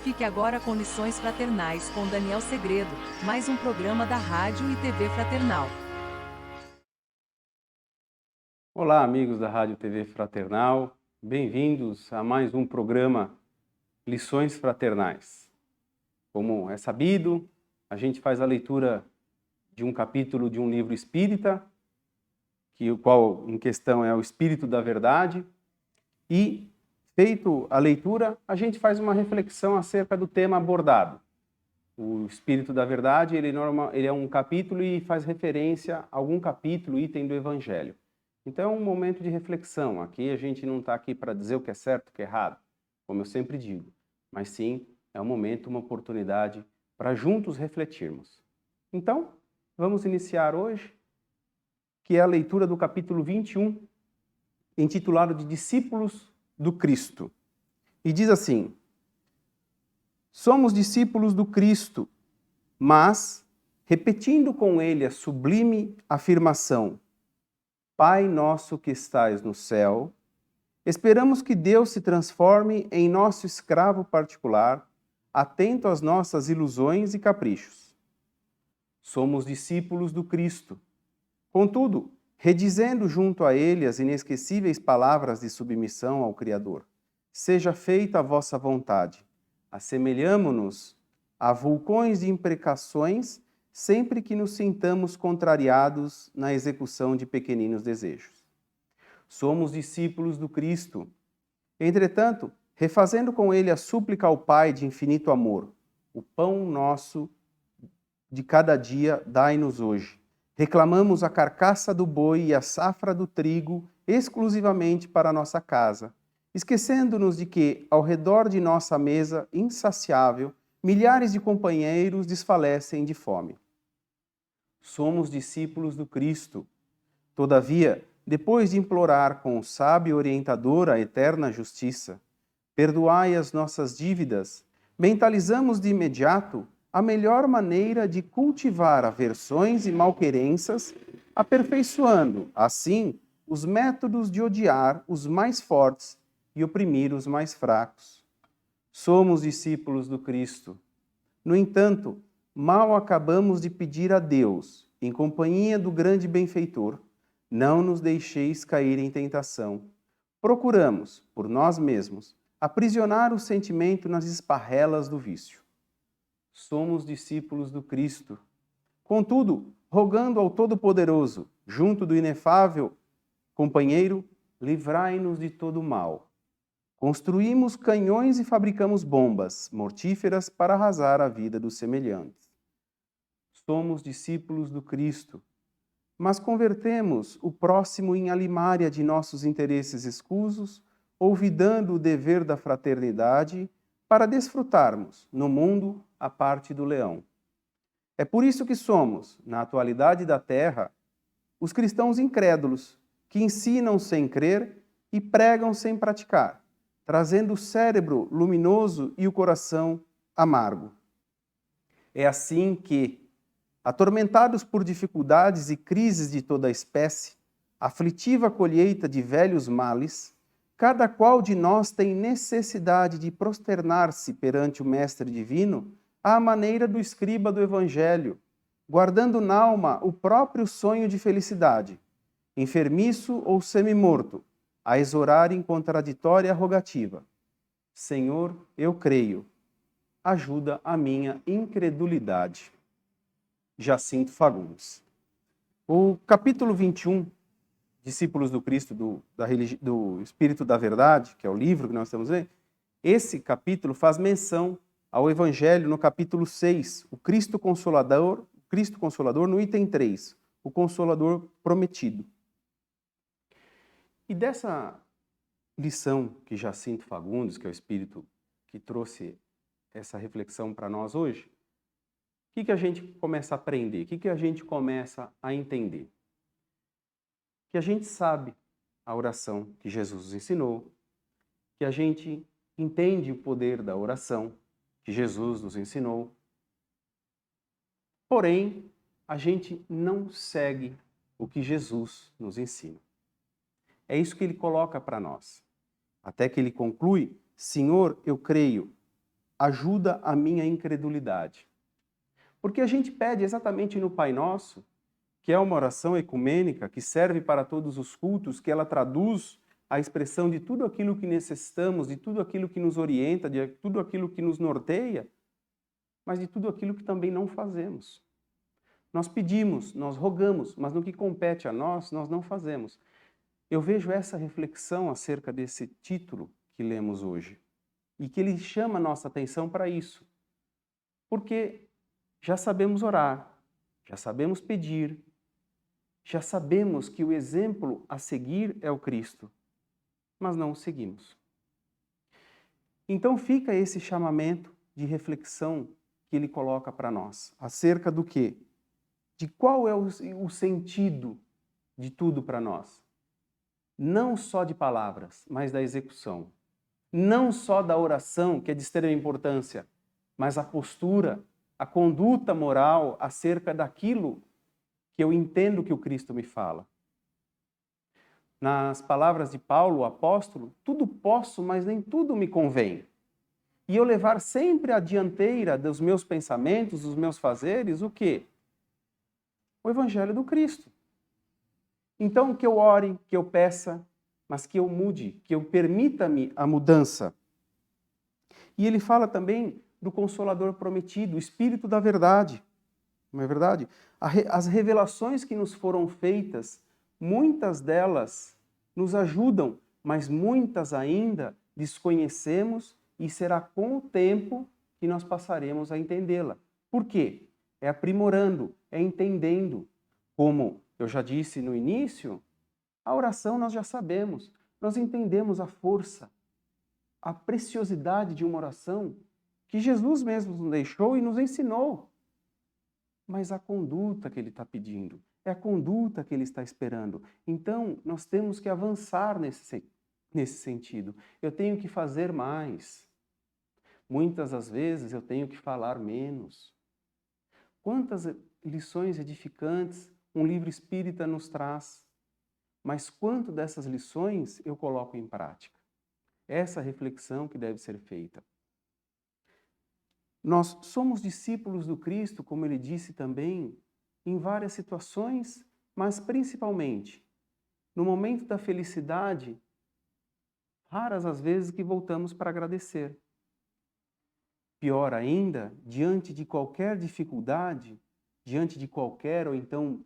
Fique agora com Lições Fraternais com Daniel Segredo, mais um programa da Rádio e TV Fraternal. Olá, amigos da Rádio TV Fraternal, bem-vindos a mais um programa Lições Fraternais. Como é sabido, a gente faz a leitura de um capítulo de um livro espírita, o qual em questão é o Espírito da Verdade, e, feito a leitura, a gente faz uma reflexão acerca do tema abordado. O Espírito da Verdade, ele é um capítulo e faz referência a algum capítulo, item do Evangelho. Então é um momento de reflexão. Aqui a gente não está aqui para dizer o que é certo e o que é errado, como eu sempre digo, mas sim é um momento, uma oportunidade para juntos refletirmos. Então, vamos iniciar hoje, que é a leitura do capítulo 21, intitulado de Discípulos do Cristo. E diz assim: somos discípulos do Cristo, mas, repetindo com ele a sublime afirmação, Pai nosso que estais no céu, esperamos que Deus se transforme em nosso escravo particular, atento às nossas ilusões e caprichos. Somos discípulos do Cristo. Contudo, redizendo junto a ele as inesquecíveis palavras de submissão ao Criador, seja feita a vossa vontade. Assemelhamo-nos a vulcões de imprecações sempre que nos sintamos contrariados na execução de pequeninos desejos. Somos discípulos do Cristo. Entretanto, refazendo com ele a súplica ao Pai de infinito amor, o pão nosso de cada dia dai-nos hoje. Reclamamos a carcaça do boi e a safra do trigo exclusivamente para a nossa casa, esquecendo-nos de que, ao redor de nossa mesa insaciável, milhares de companheiros desfalecem de fome. Somos discípulos do Cristo. Todavia, depois de implorar com o sábio orientador a eterna justiça, perdoai as nossas dívidas, mentalizamos de imediato a melhor maneira de cultivar aversões e malquerenças, aperfeiçoando, assim, os métodos de odiar os mais fortes e oprimir os mais fracos. Somos discípulos do Cristo. No entanto, mal acabamos de pedir a Deus, em companhia do grande benfeitor, não nos deixeis cair em tentação. Procuramos, por nós mesmos, aprisionar o sentimento nas esparrelas do vício. Somos discípulos do Cristo. Contudo, rogando ao Todo-Poderoso, junto do inefável companheiro, livrai-nos de todo mal. Construímos canhões e fabricamos bombas mortíferas para arrasar a vida dos semelhantes. Somos discípulos do Cristo, mas convertemos o próximo em alimária de nossos interesses escusos, olvidando o dever da fraternidade para desfrutarmos, no mundo, a parte do leão. É por isso que somos, na atualidade da Terra, os cristãos incrédulos, que ensinam sem crer e pregam sem praticar, trazendo o cérebro luminoso e o coração amargo. É assim que, atormentados por dificuldades e crises de toda a espécie, aflitiva colheita de velhos males, cada qual de nós tem necessidade de prosternar-se perante o Mestre Divino à maneira do escriba do Evangelho, guardando n'alma o próprio sonho de felicidade, enfermiço ou semi-morto, a exorar em contraditória rogativa: Senhor, eu creio, ajuda a minha incredulidade. Jacinto Fagundes. O capítulo 21, Discípulos do Cristo, do Espírito da Verdade, que é o livro que nós estamos lendo, esse capítulo faz menção ao Evangelho no capítulo 6, o Cristo Consolador, no item 3, o Consolador Prometido. E dessa lição que Jacinto Fagundes, que é o Espírito que trouxe essa reflexão para nós hoje, o que a gente começa a aprender? O que a gente começa a entender? Que a gente sabe a oração que Jesus nos ensinou, que a gente entende o poder da oração que Jesus nos ensinou, porém, a gente não segue o que Jesus nos ensina. É isso que ele coloca para nós. Até que ele conclui: Senhor, eu creio. ajuda a minha incredulidade. Porque a gente pede exatamente no Pai Nosso, que é uma oração ecumênica, que serve para todos os cultos, que ela traduz a expressão de tudo aquilo que necessitamos, de tudo aquilo que nos orienta, de tudo aquilo que nos norteia, mas de tudo aquilo que também não fazemos. Nós pedimos, nós rogamos, mas no que compete a nós, nós não fazemos. Eu vejo essa reflexão acerca desse título que lemos hoje, e que ele chama a nossa atenção para isso. Porque já sabemos orar, já sabemos pedir, já sabemos que o exemplo a seguir é o Cristo, mas não o seguimos. Então fica esse chamamento de reflexão que ele coloca para nós, acerca do quê? De qual é o sentido de tudo para nós. Não só de palavras, mas da execução. Não só da oração, que é de extrema importância, mas a postura, a conduta moral acerca daquilo que eu entendo que o Cristo me fala. Nas palavras de Paulo, o apóstolo, tudo posso, mas nem tudo me convém. E eu levar sempre à dianteira dos meus pensamentos, dos meus fazeres, o quê? O Evangelho do Cristo. Então, que eu ore, que eu peça, mas que eu mude, que eu permita-me a mudança. E ele fala também do Consolador prometido, o Espírito da verdade. Não é verdade? As revelações que nos foram feitas, muitas delas nos ajudam, mas muitas ainda desconhecemos e será com o tempo que nós passaremos a entendê-la. Por quê? É aprimorando, é entendendo. Como eu já disse no início, a oração nós já sabemos, nós entendemos a força, a preciosidade de uma oração que Jesus mesmo nos deixou e nos ensinou. Mas a conduta que ele está pedindo, é a conduta que ele está esperando. Então, nós temos que avançar nesse sentido. Eu tenho que fazer mais. Muitas das vezes eu tenho que falar menos. Quantas lições edificantes um livro espírita nos traz. Mas quanto dessas lições eu coloco em prática? Essa reflexão que deve ser feita. Nós somos discípulos do Cristo, como ele disse também, em várias situações, mas principalmente no momento da felicidade, raras as vezes que voltamos para agradecer. Pior ainda, diante de qualquer dificuldade, diante de qualquer, ou então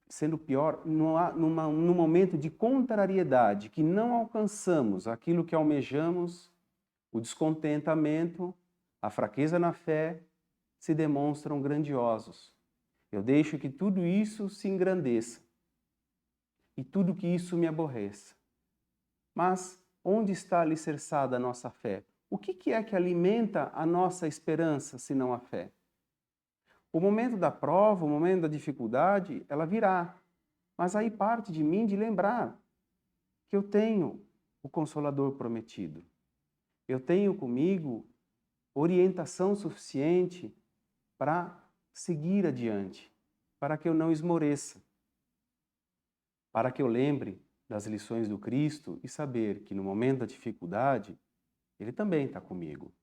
sendo pior, num momento de contrariedade, que não alcançamos aquilo que almejamos, o descontentamento, a fraqueza na fé, se demonstram grandiosos. Eu deixo que tudo isso se engrandeça e tudo que isso me aborreça. Mas onde está alicerçada a nossa fé? O que é que alimenta a nossa esperança, se não a fé? O momento da prova, o momento da dificuldade, ela virá. Mas aí parte de mim de lembrar que eu tenho o Consolador prometido. Eu tenho comigo orientação suficiente para seguir adiante, para que eu não esmoreça, para que eu lembre das lições do Cristo e saber que no momento da dificuldade, Ele também está comigo.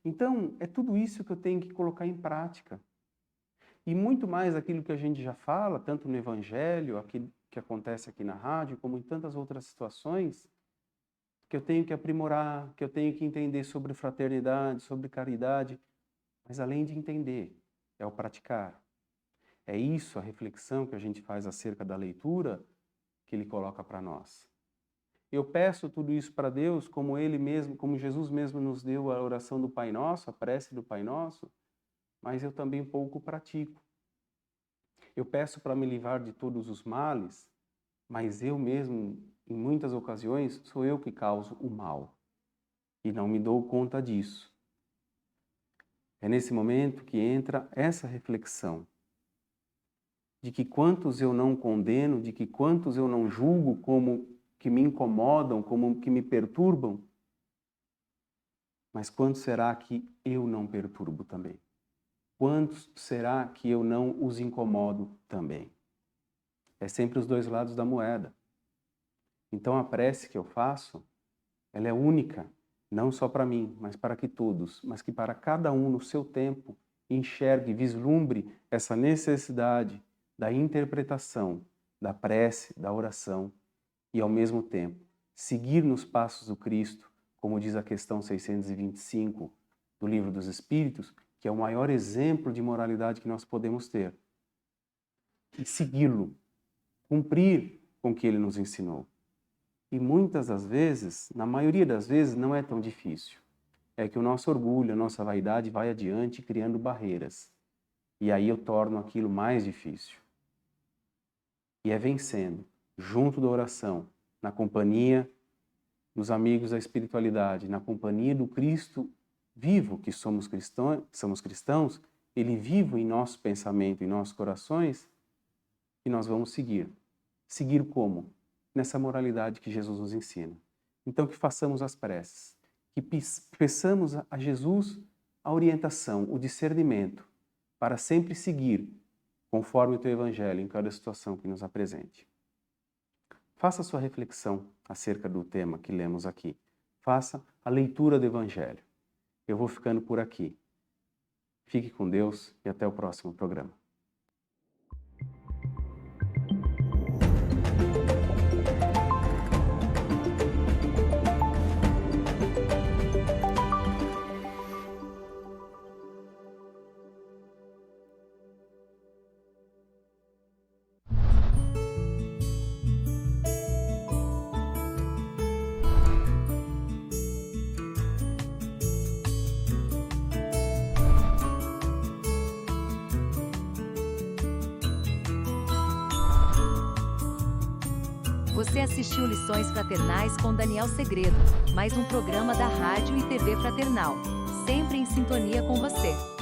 Então, é tudo isso que eu tenho que colocar em prática. E muito mais aquilo que a gente já fala, tanto no Evangelho, aquilo que acontece aqui na rádio, como em tantas outras situações, que eu tenho que aprimorar, que eu tenho que entender sobre fraternidade, sobre caridade, mas além de entender, é o praticar. É isso a reflexão que a gente faz acerca da leitura que ele coloca para nós. Eu peço tudo isso para Deus, como Ele mesmo, como Jesus mesmo nos deu a oração do Pai Nosso, a prece do Pai Nosso, mas eu também pouco pratico. Eu peço para me livrar de todos os males, mas eu mesmo, em muitas ocasiões, sou eu que causo o mal. E não me dou conta disso. É nesse momento que entra essa reflexão. De que quantos eu não condeno, de que quantos eu não julgo como que me incomodam, como que me perturbam, mas quantos será que eu não perturbo também? Quantos será que eu não os incomodo também? É sempre os dois lados da moeda. Então a prece que eu faço, ela é única não só para mim, mas para que todos, mas que para cada um no seu tempo enxergue, vislumbre essa necessidade da interpretação, da prece, da oração e ao mesmo tempo seguir nos passos do Cristo, como diz a questão 625 do Livro dos Espíritos, que é o maior exemplo de moralidade que nós podemos ter. E segui-lo, cumprir com o que ele nos ensinou. E muitas das vezes, na maioria das vezes, não é tão difícil. É que o nosso orgulho, a nossa vaidade vai adiante criando barreiras. E aí eu torno aquilo mais difícil. E é vencendo, junto da oração, na companhia dos amigos da espiritualidade, na companhia do Cristo vivo, que somos cristãos, ele vivo em nosso pensamento, em nossos corações, e nós vamos seguir. Seguir como? Nessa moralidade que Jesus nos ensina. Então que façamos as preces, que peçamos a Jesus a orientação, o discernimento, para sempre seguir conforme o teu Evangelho em cada situação que nos apresente. Faça a sua reflexão acerca do tema que lemos aqui. Faça a leitura do Evangelho. Eu vou ficando por aqui. Fique com Deus e até o próximo programa. Você assistiu Lições Fraternais com Daniel Segredo, mais um programa da Rádio e TV Fraternal, sempre em sintonia com você.